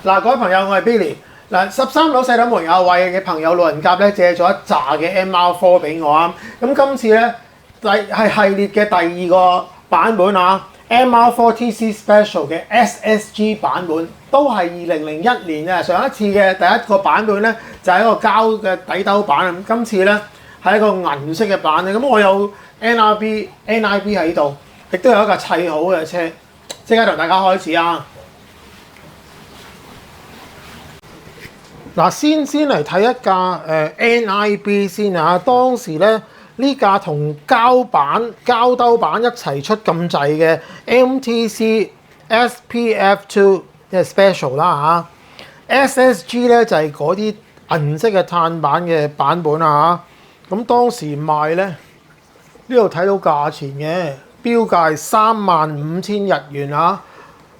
嗱，各位朋友，我係 Billy。嗱，13樓細佬門有位嘅朋友老人家咧借咗一紮嘅 MR4 俾我啊。咁今次咧係系列嘅第2個版本啊 ，MR4 TC Special 嘅 SSG 版本，都係2001年嘅。上一次嘅第一個版本咧就係一個膠嘅底兜版，咁今次咧係一個銀色嘅版咧。咁我有 NIB 喺度，亦都有一架砌好嘅車，即刻同大家開始啊！嗱，先嚟睇一架NIB 先啊！當時咧呢架同膠兜版一齊出咁滯嘅 MTC SPF2 即係 Special 啦嚇 ，SSG 咧就係嗰啲銀色嘅碳板嘅版本啊嚇。咁當時賣咧呢度睇到價錢嘅標價係35,000日元啊！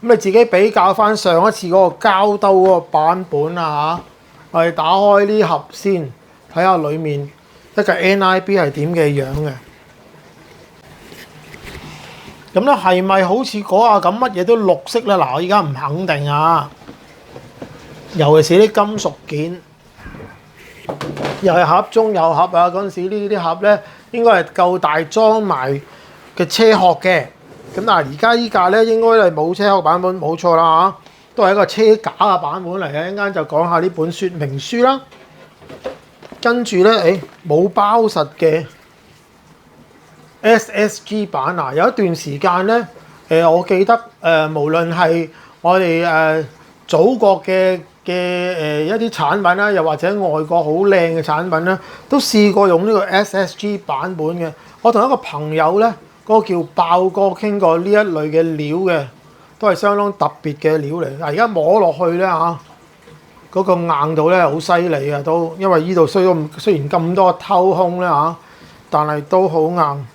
咁你自己比較翻上一次嗰個膠兜嗰個版本啊嚇。我哋打開呢盒先，睇下裡面一架 NIB 係點嘅樣嘅。咁咧係咪好似嗰架咁乜嘢都綠色咧？嗱，我依家唔肯定啊。尤其是啲金屬件，又係盒中有盒啊！嗰陣時呢啲盒咧應該係夠大裝埋嘅車殼嘅。咁但係而家依架咧應該係冇車殼版本，冇錯啦嚇。都係一個車架嘅版本嚟嘅，一陣間就講下呢本說明書啦。跟住咧，冇包實嘅 SSG 版啊！有一段時間咧，我記得無論係我哋祖國嘅一啲產品啦，又或者外國好靚嘅產品咧，都試過用呢個 SSG 版本嘅。我同一個朋友咧，嗰個叫爆哥傾過呢一類嘅料嘅。都係相當特別嘅料嚟。嗱，而家摸落去咧嚇，嗰個硬度咧好犀利啊！都因為呢度雖然咁多偷空咧嚇，但係都好硬。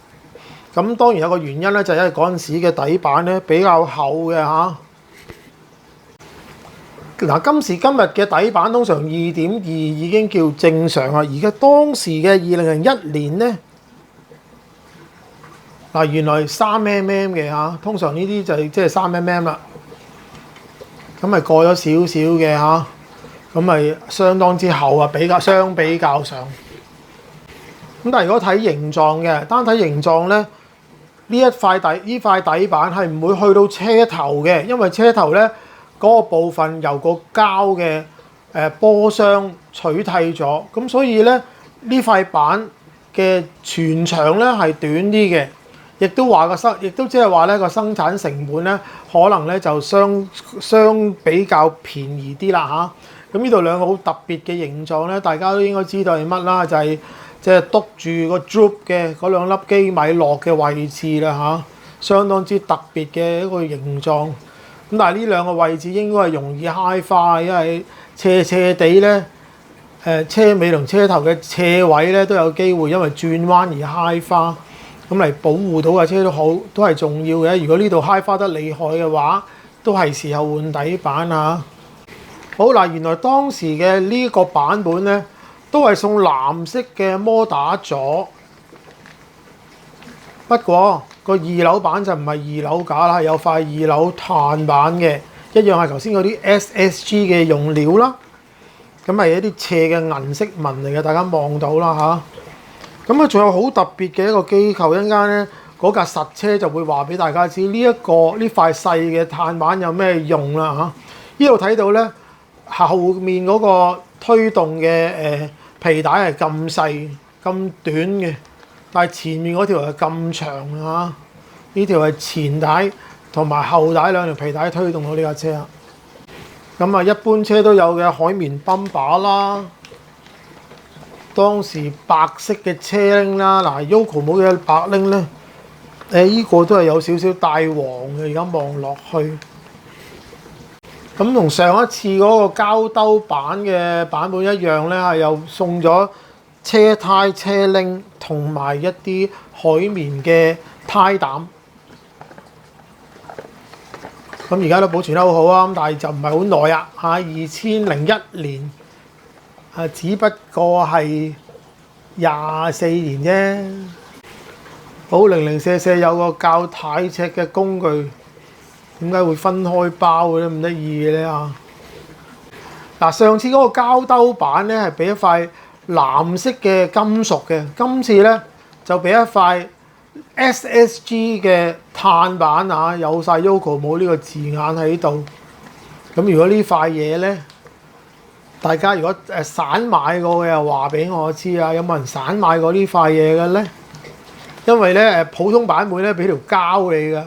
咁當然有個原因咧，就係因為嗰陣時嘅底板咧比較厚嘅嚇。嗱，今時今日嘅底板通常2.2已經叫正常啊。而家當時嘅2001年咧。嗱，原來3mm 嘅嚇，通常呢啲就係即係3mm啦。咁咪過咗少少嘅嚇，咁咪相當之厚啊，相比較上。咁但係如果睇形狀嘅，單睇形狀咧，呢塊底板係唔會去到車頭嘅，因為車頭咧嗰個部分由個膠嘅波箱取替咗，咁所以咧呢塊板嘅全長咧係短啲嘅。亦都即係話咧個生產成本咧，可能咧就相比較便宜啲啦嚇。咁呢度兩個好特別嘅形狀咧，大家都應該知道係乜啦，就係即係篤住個 droop 嘅嗰兩粒機米落嘅位置啦嚇，相當之特別嘅一個形狀。咁但係呢兩個位置應該係容易揩花，因為斜地咧，車尾同車頭嘅斜位咧都有機會因為轉彎而揩花。咁嚟保護到架車都係重要嘅。如果呢度揩花得厲害嘅話，都係時候換底板啊！好嗱，原來當時嘅呢個版本咧，都係送藍色嘅摩打座。不過個2樓版就唔係2樓架啦，有塊2樓碳板嘅，一樣係頭先嗰啲 SSG 嘅用料啦。咁係一啲斜嘅銀色紋嚟嘅，大家望到啦嚇。咁啊，仲有好特別嘅一個機構，一陣間咧嗰架實車就會話俾大家知呢塊細嘅碳板有咩用啦嚇。呢度睇到咧後面嗰個推動嘅皮帶係咁細咁短嘅，但係前面嗰條係咁長嚇。呢條係前帶同埋後帶兩條皮帶推動到呢架車啊。咁啊，一般車都有嘅海綿泵把啦。當時白色嘅車鈴啦，嗱 Yoco 冇嘅白鈴咧，依個都係有少少帶黃嘅，而家望落去。咁同上一次嗰個膠兜版嘅版本一樣咧，係又送咗車胎、車鈴同埋一啲海綿嘅胎膽。咁而家都保存得好好啊，咁但係就唔係好耐啊嚇，2001年。只不過係24年啫。好零零舍舍有個較大尺嘅工具，點解會分開包嘅咧？咁得意嘅咧嚇！嗱，上次嗰個膠兜板咧係俾一塊藍色嘅金屬嘅，今次咧就俾一塊 SSG 嘅碳板啊，有晒 Yokomo 呢個字眼喺度。咁如果呢塊嘢咧，大家如果散買過嘅又話俾我知啊，有冇人散買過呢塊嘢嘅咧？因為咧普通版本咧俾條膠你㗎，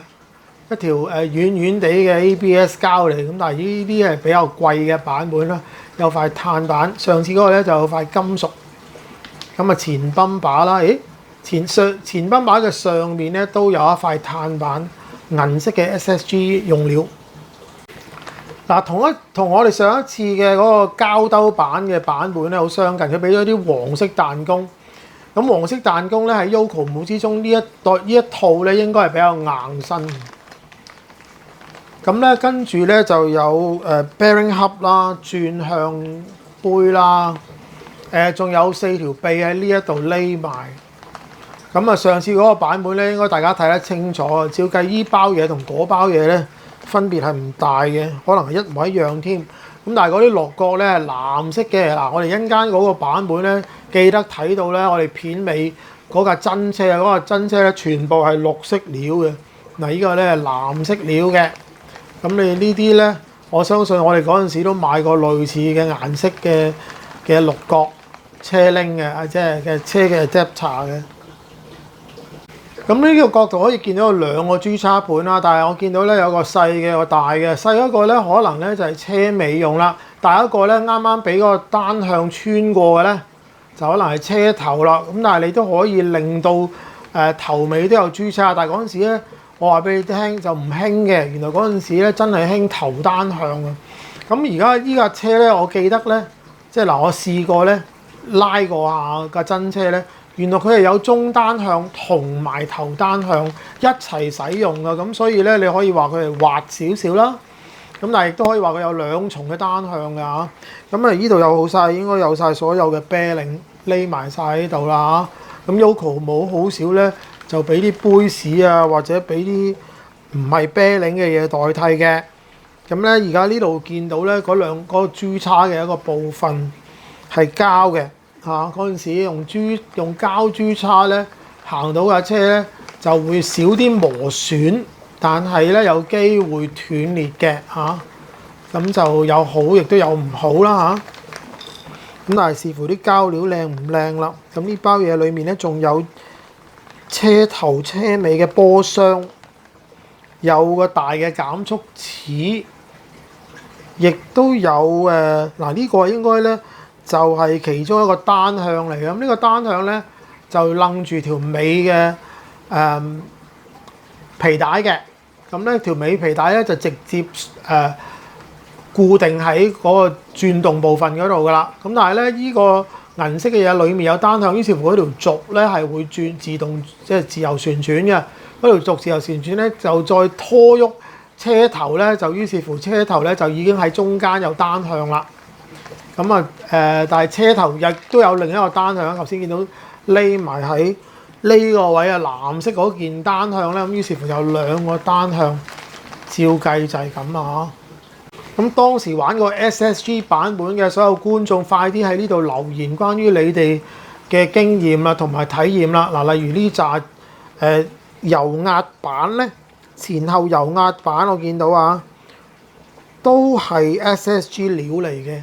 一條軟軟地嘅 ABS 膠嚟，咁但係呢啲係比較貴嘅版本啦，有塊碳板。上次嗰個咧就有塊金屬，咁啊前泵把啦，前泵把嘅上面咧都有一塊碳板，銀色嘅 SSG 用料。嗱，同我哋上一次嘅嗰個膠兜板嘅版本咧好相近，佢俾咗啲黃色彈弓。咁黃色彈弓咧喺 Yokomo 之中呢一套咧應該係比較硬身。咁咧跟住咧就有bearing hub 啦、轉向杯啦，仲有4條臂喺呢一度匿埋。咁啊上次嗰個版本咧應該大家睇得清楚，照計依包嘢同嗰包嘢咧分別係唔大嘅，可能係一模一樣添。咁但係嗰啲落角咧係藍色嘅。嗱，我哋一陣間嗰個版本咧記得睇到咧，我哋片尾嗰架真車啊，嗰架真車咧全部係綠色料嘅。嗱，依個咧係藍色料嘅。咁你呢啲咧，我相信我哋嗰陣時都買過類似嘅顏色嘅六角車鈴嘅，即係嘅車嘅 adapter 嘅。咁呢個角度可以見到有兩個珠叉盤啦，但係我見到咧有個細嘅，有個大嘅。細嗰個咧可能咧就係車尾用啦，大嗰個咧啱啱俾嗰個單向穿過嘅咧，就可能係車頭啦。咁但係你都可以令到頭尾都有珠叉，但係嗰陣時咧，我話俾你聽就唔興嘅。原來嗰陣時咧真係興頭單向嘅。咁而家依架車咧，我記得咧，即係嗱，我試過咧拉過下架真車咧。原來佢係有中單向同埋頭單向一齊使用㗎，咁所以咧你可以話佢係滑少少啦。咁但係亦都可以話佢有兩重嘅單向㗎嚇。咁啊呢度有好晒，應該有晒所有嘅啤令匿埋晒喺度啦嚇。咁 Yokomo好少咧就俾啲杯士啊或者俾啲唔係啤令嘅嘢代替嘅。咁咧而家呢度見到咧嗰個珠叉嘅一個部分係膠嘅。嗰陣時用膠珠叉咧行到架車咧就會少啲磨損，但係咧有機會斷裂嘅嚇。咁就有好亦都有唔好啦嚇。咁但係視乎啲膠料靚唔靚啦。咁呢包嘢裡面咧仲有車頭車尾嘅波箱，有個大嘅減速齒，亦都有嗱呢個應該咧。就係其中一個單向嚟嘅，咁呢個單向咧就楞住條尾嘅皮帶嘅，咁咧條尾皮帶咧就直接固定喺嗰個轉動部分嗰度噶啦。咁但係咧呢個銀色嘅嘢裡面有單向，於是乎嗰條軸咧係會自動即係自由旋轉嘅。嗰條軸自由旋轉咧就再拖喐車頭咧，就於是乎車頭咧就已經喺中間有單向啦。咁啊但係車頭亦都有另一個單向，頭先見到匿埋喺呢個位啊，藍色嗰件單向咧，咁於是乎有兩個單向，照計就係咁啊。咁當時玩過 SSG 版本嘅所有觀眾，快啲喺呢度留言關於你哋嘅經驗啦，同埋體驗啦。嗱，例如呢紮油壓板咧，前後油壓板我見到啊，都係 SSG 料嚟嘅。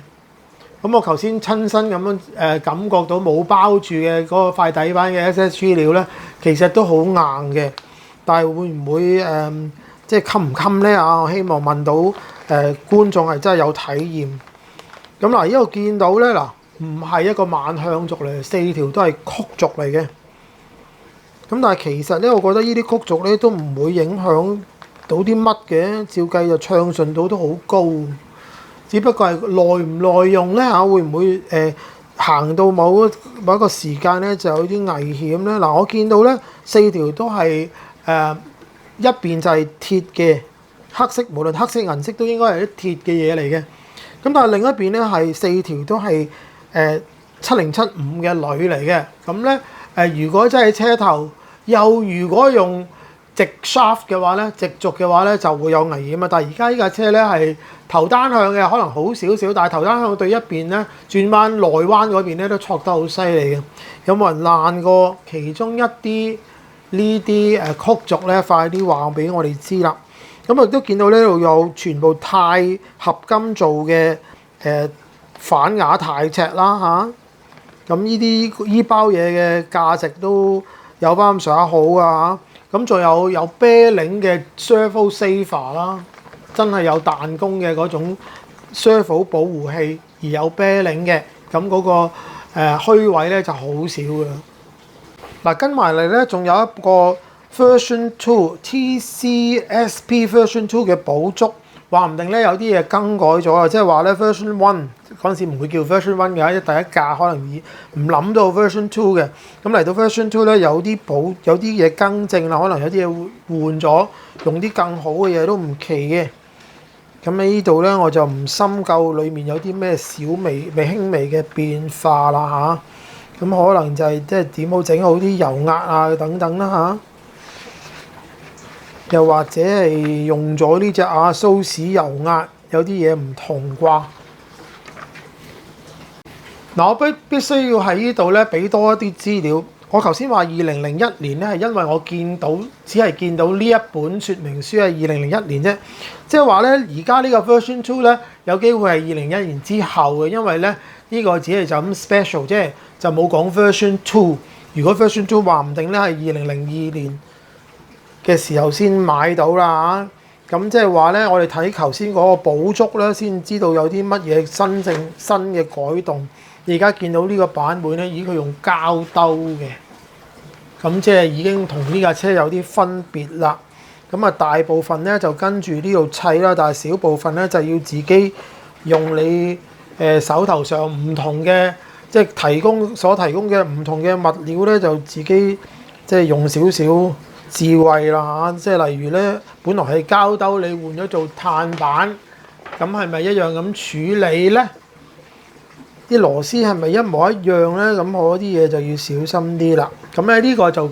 咁我頭先親身咁樣感覺到冇包住嘅嗰個塊底板嘅 SSG 料咧，其實都好硬嘅。但係會唔會即係襟唔襟咧啊？我希望問到觀眾係真係有體驗。咁嗱，呢度見到咧嗱，唔係一個萬向軸嚟，4條都係曲軸嚟嘅。咁但係其實咧，我覺得呢啲曲軸咧都唔會影響到啲乜嘅，照計就暢順度都好高。只不過係耐唔耐用咧嚇，會唔會行到某一個時間咧就有啲危險咧？嗱，我見到咧4條都係一邊就係鐵嘅黑色，無論黑色銀色都應該係啲鐵嘅嘢嚟嘅。咁但係另一邊咧係4條都係7075嘅鋁嚟嘅。咁咧如果真係車頭，又如果用直 shaft 嘅話咧，直軸嘅話咧就會有危險啊！但係而家呢架車咧係頭單向嘅，可能好少少，但係頭單向對一邊咧轉彎內彎嗰邊咧都挫得好犀利嘅。有冇人爛過其中一啲呢啲曲軸咧？快啲話俾我哋知啦！咁亦都見到呢度有全部鈦合金做嘅反瓦鈦尺啦嚇。咁呢包嘢嘅價值都有翻咁上下好啊！咁仲有啤領嘅 servo saver 啦，真係有彈弓嘅嗰種 servo 保護器，而有啤領嘅，咁嗰個虛位咧就好少嘅。嗱，跟埋嚟咧，仲有一個 version 2 TCSP version 2嘅補足，話唔定咧有啲嘢更改咗啊！即係話咧 version 1。嗰陣時唔會叫 version 1嘅，第一架可能唔諗到 version 2嘅，咁嚟到 version 2咧有啲嘢更正啦，可能有啲嘢換咗，用啲更好嘅嘢都唔奇嘅。咁喺呢度咧我就唔深究裡面有啲咩小微輕微嘅變化啦嚇，咁可能就係即係點好整好啲油壓啊等等啦嚇，又或者係用咗呢隻阿蘇士油壓，有啲嘢唔同啩。嗱，我必須要喺呢度咧俾多一啲資料。我頭先話2001年咧係因為我只係見到呢一本說明書係2001年啫，即係話咧而家呢個 version 2咧有機會係2001年之後嘅，因為咧呢個只係就咁 special 啫，就冇講 version 2。如果 version 2話唔定咧係2002年嘅時候先買到啦嚇。咁即係話咧，我哋睇頭先嗰個補足咧，先知道有啲乜嘢新嘅改動。而家見到呢個版本咧，已經佢用膠兜嘅，咁即係已經同呢架車有啲分別啦。咁啊，大部分咧就跟住呢度砌啦，但係小部分咧就要自己用你手頭上唔同嘅，即係所提供嘅唔同嘅物料咧，就自己即係用少少智慧啦嚇。即係例如咧，本來係膠兜，你換咗做碳板，咁係咪一樣咁處理咧？啲螺絲係咪一模一樣咧？咁嗰啲嘢就要小心啲啦。咁咧呢個就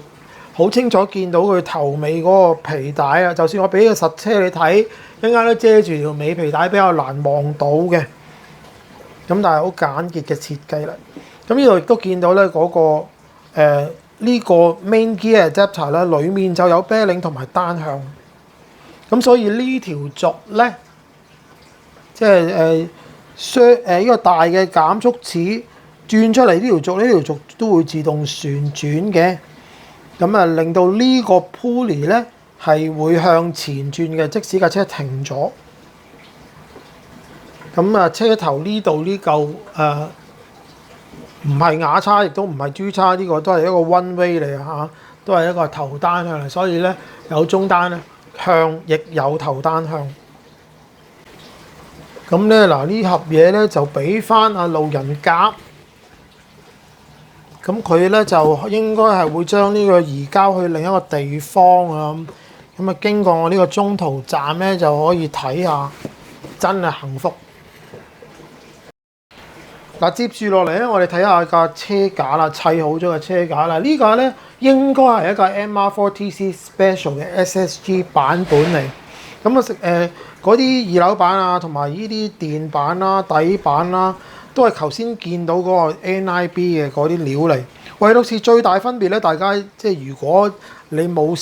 好清楚見到佢頭尾嗰個皮帶啊。就算我俾個實車你睇，一陣間都遮住條尾皮帶，比較難望到嘅。咁但係好簡潔嘅設計啦。咁呢度亦都見到咧嗰個呢個 main gear adapter 咧，裡面就有啤領同埋單向。咁所以呢條軸咧，即係呢個大嘅減速齒轉出嚟呢條軸都會自動旋轉嘅，咁啊令到呢個 pulley 咧係會向前轉嘅，即使架車停咗。咁啊，車頭呢度呢嚿唔係瓦叉，亦都唔係豬叉，呢個都係一個 one way 嚟嚇，都係一個頭單向嚟，所以咧有中單向，亦有頭單向。咁咧嗱，呢盒嘢咧就俾翻阿路人甲，咁佢咧就應該係會將呢個移交去另一個地方啊。咁啊，經過我呢個中途站咧就可以睇下，真係幸福。嗱，接住落嚟咧，我哋睇下架車架啦，砌好咗嘅車架啦。呢架咧應該係一架 MR4TC Special 嘅 SSG 版本嚟。咁啊嗰啲二樓板啊，同埋呢啲電板啦、底板啦，都係頭先見到嗰個 NIB 嘅嗰啲料嚟。唯獨是最大分別咧，大家即係如果你冇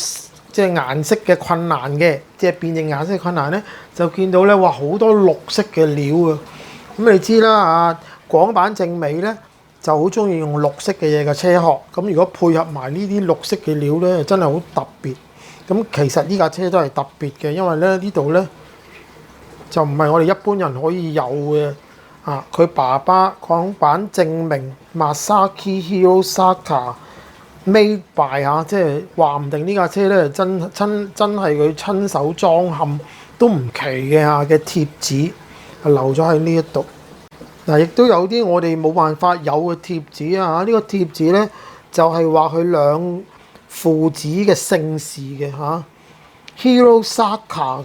即係顏色嘅困難嘅，即係辨認顏色嘅困難咧，就見到咧哇好多綠色嘅料啊！咁你知啦啊，廣版正美咧就好中意用綠色嘅嘢嘅車殼。咁如果配合埋呢啲綠色嘅料咧，真係好特別。咁其實呢架車都係特別嘅，因為咧呢度咧就唔係我哋一般人可以有嘅啊！佢爸爸廣版正明 Masaki Hirosaka made by 嚇，即係話唔定呢架車咧真係佢親手裝嵌都唔奇嘅嚇嘅貼紙係留咗喺呢一度。嗱，亦都有啲我哋冇辦法有嘅貼紙啊！呢個貼紙咧就係話佢兩父子嘅姓氏嘅嚇 Hirosaka。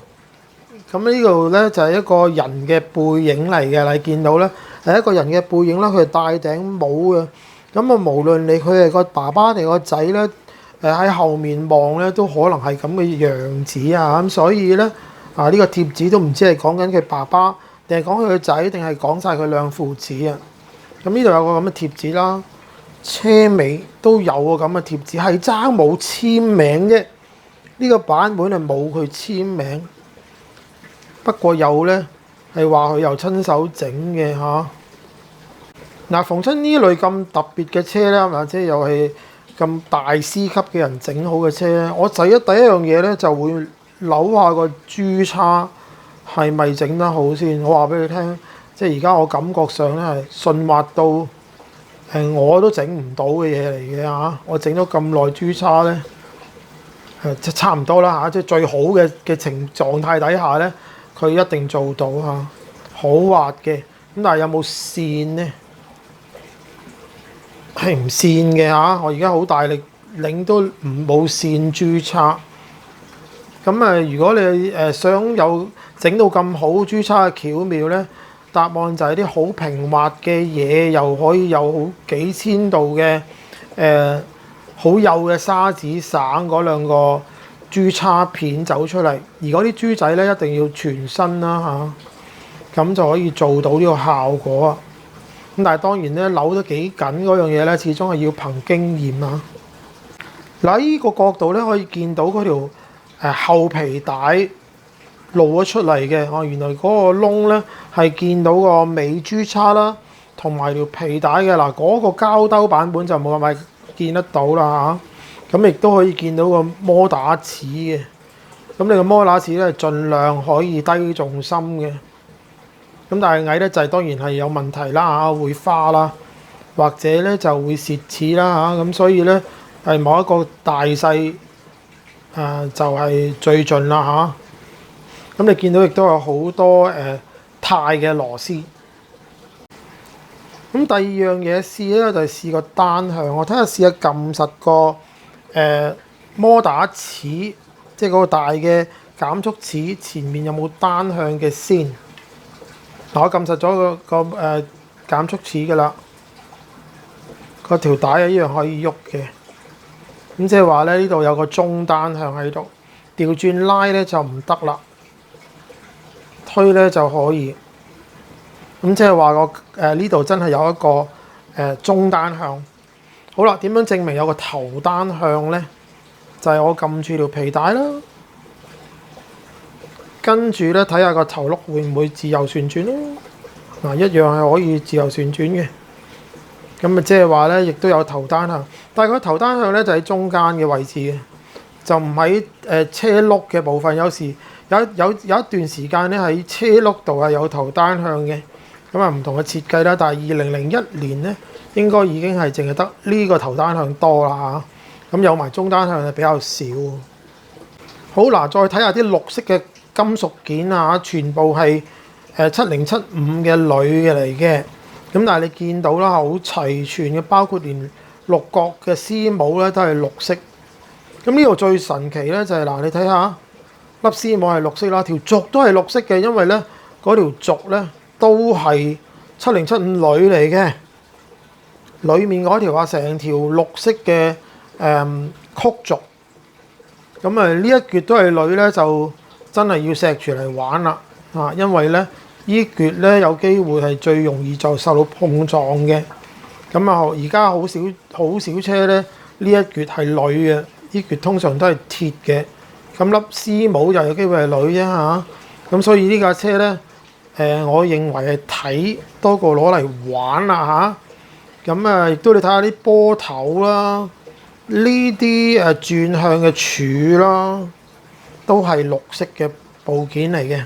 咁呢度咧就係一個人嘅背影嚟嘅，你見到咧係一個人嘅背影啦，佢係戴頂帽嘅。咁啊，無論佢係個爸爸定個仔咧，喺後面望咧都可能係咁嘅樣子啊。咁所以咧呢個貼紙都唔知係講緊佢爸爸定係講佢個仔，定係講晒佢兩父子啊。咁呢度有個咁嘅貼紙啦，車尾都有個咁嘅貼紙，係爭冇簽名啫。呢個版本係冇佢簽名，不過有咧係話佢又親手整嘅嚇。嗱，逢親呢類咁特別嘅車咧，或者又係咁大師級嘅人整好嘅車咧，我第一樣嘢咧就會扭下個珠叉係咪整得好先。我話俾你聽，即係而家我感覺上咧係順滑到我都整唔到嘅嘢嚟嘅嚇。我整咗咁耐珠叉咧。即差唔多啦嚇，即係最好嘅狀態底下咧，佢一定做到嚇，好滑嘅。咁但係有冇線咧？係唔線嘅嚇。我而家好大力擰都冇線珠叉。咁如果你想有整到咁好珠叉嘅巧妙咧，答案就係啲好平滑嘅嘢，又可以有好幾千度嘅好幼嘅沙子省嗰兩個珠叉片走出嚟，而嗰啲珠仔咧一定要全新啦嚇，咁就可以做到呢個效果啊。咁但係當然咧，扭得幾緊嗰樣嘢咧，始終係要憑經驗啊。嗱，呢個角度咧可以見到嗰條後皮帶露咗出嚟嘅。哦，原來嗰個窿咧係見到個尾珠叉啦，同埋條皮帶嘅。嗱，嗰個膠兜版本就冇咁快見得到啦嚇，咁亦都可以見到個摩打齒嘅。咁你個摩打齒咧，盡量可以低重心嘅。咁但係矮得滯，當然係有問題啦嚇，會花啦，或者咧就會蝕齒啦嚇。咁所以咧係某一個大細就係最盡啦嚇。咁你見到亦都有好多鈦嘅螺絲。咁第二樣嘢試咧就係試個單向，我睇下試下撳實個摩打齒，即係嗰個大嘅減速齒前面有冇單向嘅先。嗱，我撳實咗個減速齒㗎啦，個條帶一樣可以喐嘅。咁即係話咧，呢度有個中單向喺度，調轉拉咧就唔得啦，推咧就可以。咁即係話個呢度真係有一個中單向。好啦，點樣證明有個頭單向咧？就係我撳住條皮帶啦，跟住咧睇下個頭轆會唔會自由旋轉咯。嗱，一樣係可以自由旋轉嘅。咁即係話咧，亦都有頭單向，但係個頭單向咧就喺中間嘅位置嘅，就唔喺車轆嘅部分。有時有一段時間咧喺車轆度係有頭單向嘅。咁唔同嘅設計啦，但係2001年咧應該已經係淨係得呢個頭單向多啦嚇。咁有埋中單向係比較少。好嗱，再睇下啲綠色嘅金屬件啊，全部係7075嘅鋁嘅嚟嘅。咁但係你見到啦，好齊全嘅，包括連六角嘅絲母咧都係綠色。咁呢度最神奇咧就係嗱，你睇下粒絲母係綠色啦，條軸都係綠色嘅，因為咧嗰條軸咧都係7075鋁嚟嘅。裡面嗰條成條綠色嘅曲軸。咁呢一橛都係鋁咧，就真係要錫住嚟玩啦嚇，因為咧呢橛咧有機會係最容易就受到碰撞嘅。咁而家好少車咧，呢一橛係鋁嘅，呢橛通常都係鐵嘅。咁粒絲母就有機會係鋁啫嚇。咁所以呢架車咧，我認為係睇多過攞嚟玩啦嚇。咁亦都你睇下啲波頭啦，呢啲轉向嘅柱啦，都係綠色嘅部件嚟嘅。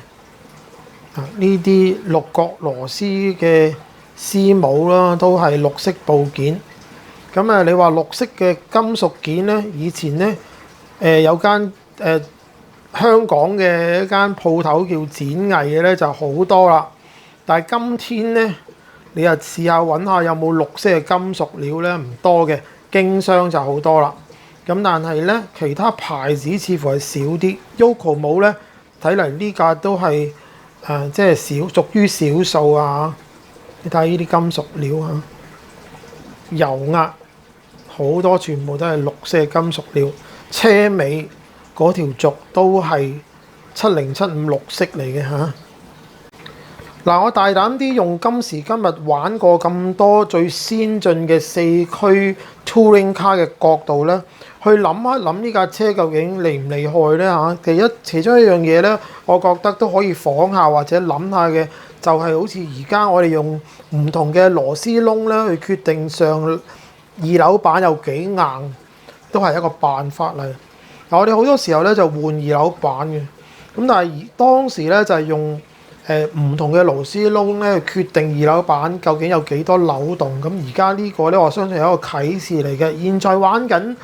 呢啲六角螺絲嘅絲母啦，都係綠色部件。咁你話綠色嘅金屬件咧，以前咧有間香港嘅一間鋪頭叫展藝嘅咧就好多啦。但係今天咧，你又試下揾下有冇綠色嘅金屬料咧，唔多嘅，經商就好多啦。咁但係咧，其他牌子似乎係少啲。Yokomo 冇咧，睇嚟呢架都係即係屬於少數啊！你睇呢啲金屬料啊，油壓好好多全部都係綠色嘅金屬料，車尾嗰條軸都係7075綠色嚟嘅嚇。嗱，我大膽啲用今時今日玩過咁多最先進嘅4驅 Touring Car 嘅角度咧，去諗一諗呢架車究竟厲唔厲害咧嚇？其中一樣嘢咧，我覺得都可以仿下或者諗下嘅，就係好似而家我哋用唔同嘅螺絲窿咧去決定上二樓板有幾硬，都係一個辦法嚟。嗱，我哋好多時候咧就換二樓板嘅，咁但係當時咧就係用唔同嘅螺絲窿咧去決定二樓板究竟有幾多扭動。咁而家呢個咧，我相信係一個啟示嚟嘅。現在玩緊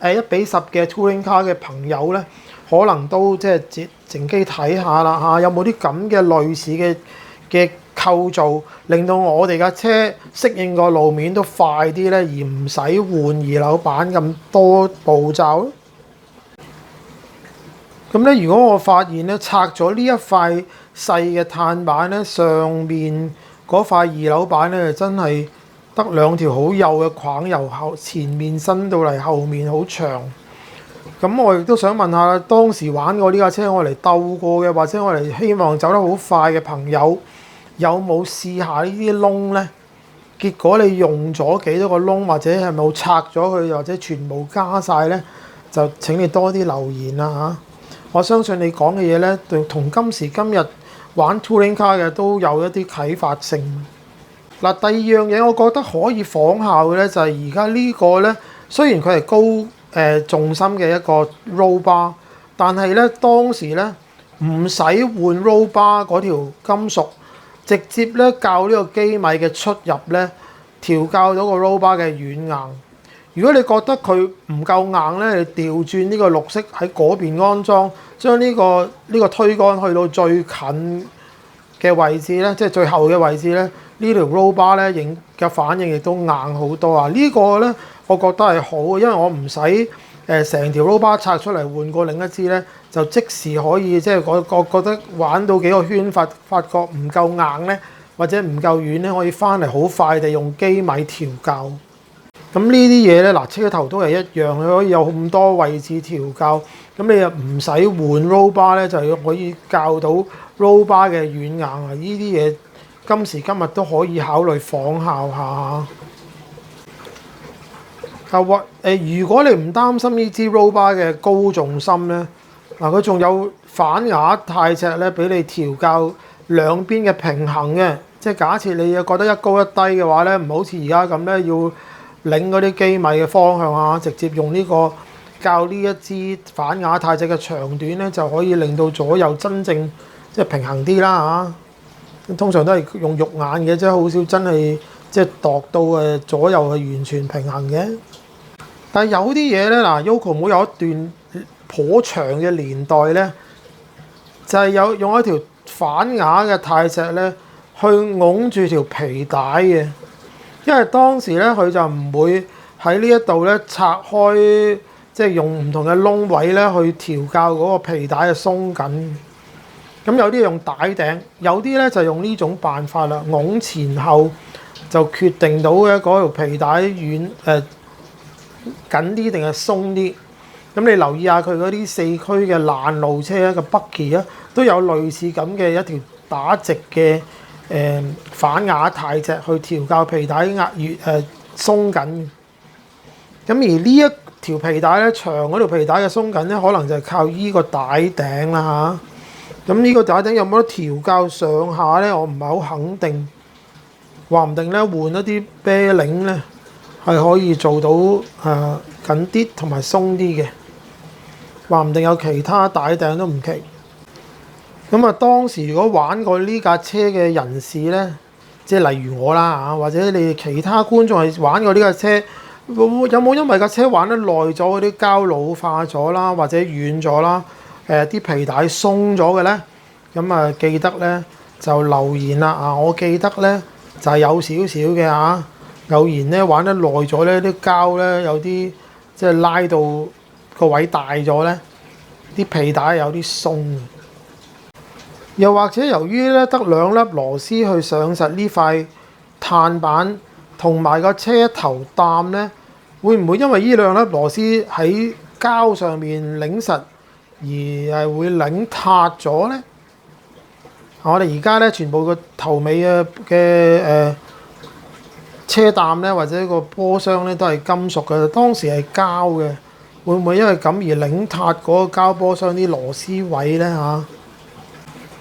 1:10嘅 Touring Car 嘅朋友咧，可能都即係靜機睇下啦嚇，有冇啲咁嘅類似嘅構造，令到我哋架車適應個路面都快啲咧，而唔使換二樓板咁多步驟。咁咧，如果我發現咧拆咗呢一塊細嘅碳板咧，上面嗰塊二樓板咧，真係得2條好幼嘅框，由前面伸到嚟後面好長。咁我亦都想問下，當時玩過呢架車，我嚟鬥過嘅，或者我嚟希望走得好快嘅朋友，有冇試下呢啲窿呢？結果你用咗幾多個窿，或者係冇拆咗佢，或者全部加晒呢？就請你多啲留言啦嚇！我相信你講嘅嘢咧，同今時今日玩 Touring Car 嘅都有一啲啟發性。嗱，第二樣嘢我覺得可以仿效嘅咧，就係而家呢個咧，雖然佢係高重心嘅一個 roll bar，但係咧當時咧唔使換 roll bar 嗰條金屬，直接咧校呢個機米嘅出入咧，調校到個 roll bar 嘅軟硬。如果你覺得佢唔夠硬咧，你調轉呢個綠色喺嗰邊安裝，將呢個推桿去到最近嘅位置咧，即係最後嘅位置咧，呢條 roll bar 咧嘅反應亦都硬好多啊！呢個咧我覺得係好嘅，因為我唔使成條 roll bar 拆出嚟換過另一支咧，就即時可以即係我覺得玩到幾個圈發覺唔夠硬咧，或者唔夠軟咧，可以翻嚟好快地用機米調校。咁呢啲嘢咧，嗱車頭都係一樣，你可以有咁多位置調校，咁你又唔使換 roll bar 咧，就可以校到 roll bar 嘅軟硬啊！呢啲嘢今時今日都可以考慮仿效下。如果你唔擔心呢支 roll bar 嘅高重心咧，佢仲有反壓軚尺咧，俾你調校兩邊嘅平衡嘅。即係假設你覺得一高一低嘅話咧，唔好似而家咁咧要擰嗰啲機米嘅方向啊，直接用呢個校呢一支反壓軚尺嘅長短咧，就可以令到左右真正即係平衡啲啦嚇。通常都係用肉眼嘅，即係好少真係即係度到左右係完全平衡嘅。但係有啲嘢咧，嗱 Yokomo 冇有一段頗長嘅年代咧，就係有用一條反壓嘅軚尺咧去擁住條皮帶嘅。因為當時咧，佢就唔會喺呢一度咧拆開，即係用唔同嘅窿位咧去調校嗰個皮帶嘅鬆緊。咁有啲用帶頂，有啲咧就用呢種辦法啦，拱前後就決定到嘅嗰條皮帶緊啲定係鬆啲。咁你留意下佢嗰啲4驅嘅爛路車一個 Bucky 啊，都有類似咁嘅一條打直嘅反壓軚尺去調校皮帶鬆緊。咁而呢一條皮帶咧，長嗰條皮帶嘅鬆緊咧，可能就係靠依個帶頂啦嚇。咁呢個帶頂有冇得調校上下咧？我唔係好肯定。話唔定咧換一啲啤領咧，係可以做到緊啲同埋鬆啲嘅。話唔定有其他帶頂都唔奇。咁啊，當時如果玩過呢架車嘅人士咧，即係例如我啦嚇，或者你哋其他觀眾係玩過呢架車，有冇因為架車玩得耐咗，嗰啲膠老化咗啦，或者軟咗啦，啲皮帶鬆咗嘅咧？咁啊，記得咧就留言啦啊！我記得咧就係有少少嘅嚇，偶然咧玩得耐咗咧，啲膠咧有啲即係拉到個位大咗咧，啲皮帶有啲鬆。又或者由於咧得2粒螺絲去上實呢塊碳板，同埋個車頭擔咧會唔會因為呢兩粒螺絲喺膠上面擰實而係會擰塌咗咧？我哋而家咧全部個頭尾嘅車擔咧或者個波箱咧都係金屬嘅，當時係膠嘅，會唔會因為咁而擰塌嗰個膠波箱啲螺絲位咧嚇？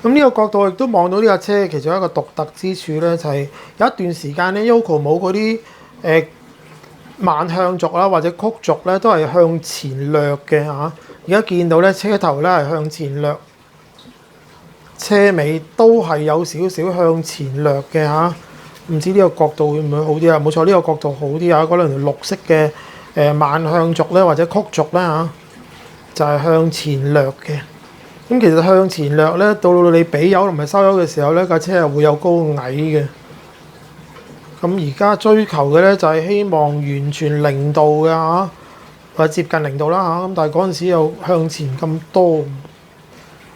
咁呢個角度亦都望到呢架車其中一個獨特之處咧，就係有一段時間咧 Yoco 冇嗰啲慢向軸啦或者曲軸咧都係向前掠嘅嚇。而家見到咧車頭咧係向前掠，車尾都係有少少向前掠嘅嚇。唔知呢個角度會唔會好啲啊？冇錯，呢個角度好啲啊！嗰兩條綠色嘅慢向軸咧或者曲軸咧嚇，就係向前掠嘅。咁其實向前掠咧，到你俾油同埋收油嘅時候咧，架車係會有高矮嘅。咁而家追求嘅咧就係希望完全零度嘅嚇，或者接近零度啦嚇。咁但係嗰陣時又向前咁多，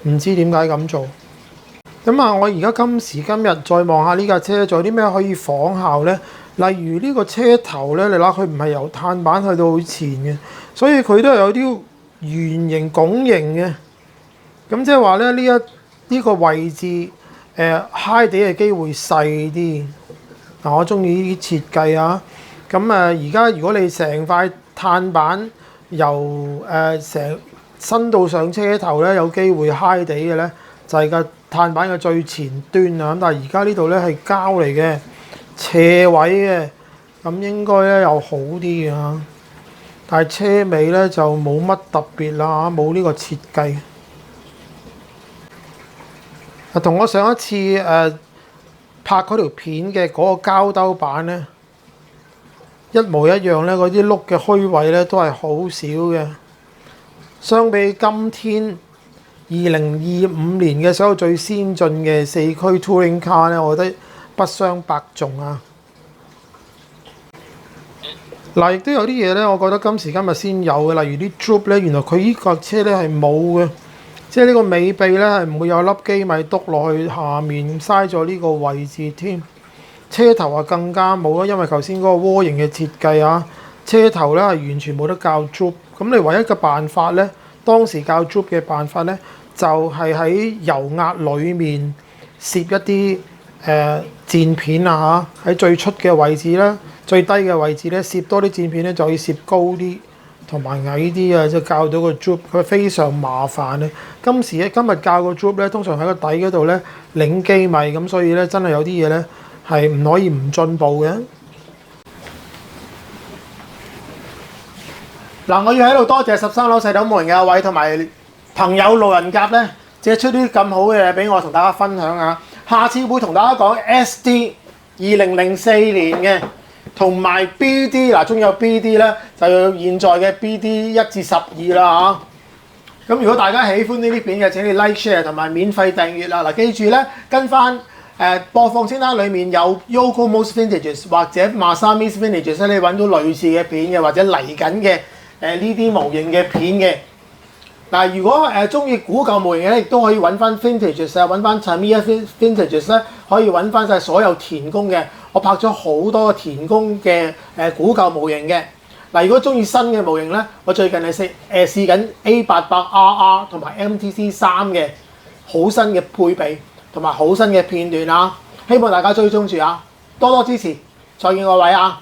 唔知點解咁做。咁啊，我而家今時今日再望下呢架車，仲有啲咩可以仿效咧？例如呢個車頭咧，你睇佢唔係由碳板去到好前嘅，所以佢都係有啲圓形拱形嘅。咁即係話咧，呢個位置揩地嘅機會細啲。嗱，我中意呢啲設計啊。咁而家如果你成塊碳板由成伸到上車頭咧，有機會揩地嘅咧，就係個碳板嘅最前端啊。咁但係而家呢度咧係膠嚟嘅，斜位嘅，咁應該咧又好啲嘅嚇。但係車尾咧就冇乜特別啦，冇呢個設計。同我上一次拍嗰條片嘅嗰個膠兜板咧一模一樣咧，嗰啲轆嘅虛位咧都係好少嘅。相比今天2025年嘅所有最先進嘅4驅 Touring Car 咧，我覺得不相伯仲啊！嗱，亦都有啲嘢咧，我覺得今時今日先有嘅，例如啲 Droop 咧，原來佢呢架車咧係冇嘅。即係呢個尾臂咧係唔會有粒機咪篤落去下面，嘥咗呢個位置添。車頭啊更加冇啦，因為頭先嗰個渦形嘅設計啊，車頭咧係完全冇得校 Droop。咁你唯一嘅辦法咧，當時校 Droop 嘅辦法咧，就係喺油壓裡面攝一啲墊片啊嚇，喺最出嘅位置啦、最低嘅位置咧攝多啲墊片咧，就可以攝高啲。同埋矮啲啊，就校到個 Droop， 佢非常麻煩咧。今日校個 Droop 咧，通常喺個底嗰度咧擰機咪咁，所以咧真係有啲嘢咧係唔可以唔進步嘅。嗱，我要喺度多謝13樓細斗模型嘅阿偉同埋朋友路人甲咧，借出啲咁好嘅嘢俾我同大家分享下。下次會同大家講 SD 2004年嘅。同埋 BD 嗱，仲有 BD 咧，就有現在嘅 BD 1至12啦嚇。咁如果大家喜歡呢啲片嘅，請你 like share 同埋免費訂閱啦。嗱，記住咧，跟翻播放清單裡面有 Yoco Most Vintages 或者 Masami's Vintages 咧，你揾到類似嘅片嘅，或者嚟緊嘅呢啲模型嘅片嘅。嗱，如果中意古舊模型嘅咧，亦都可以揾翻 Vintages 啊，揾翻 Tamiya Vintages 咧，可以揾翻晒所有田工嘅。我拍咗好多田工嘅古舊模型嘅。嗱，如果中意新嘅模型咧，我最近係試緊 A800RR 同埋 MTC3嘅好新嘅配備同埋好新嘅片段啊！希望大家追蹤住啊，多多支持，再見各位啊！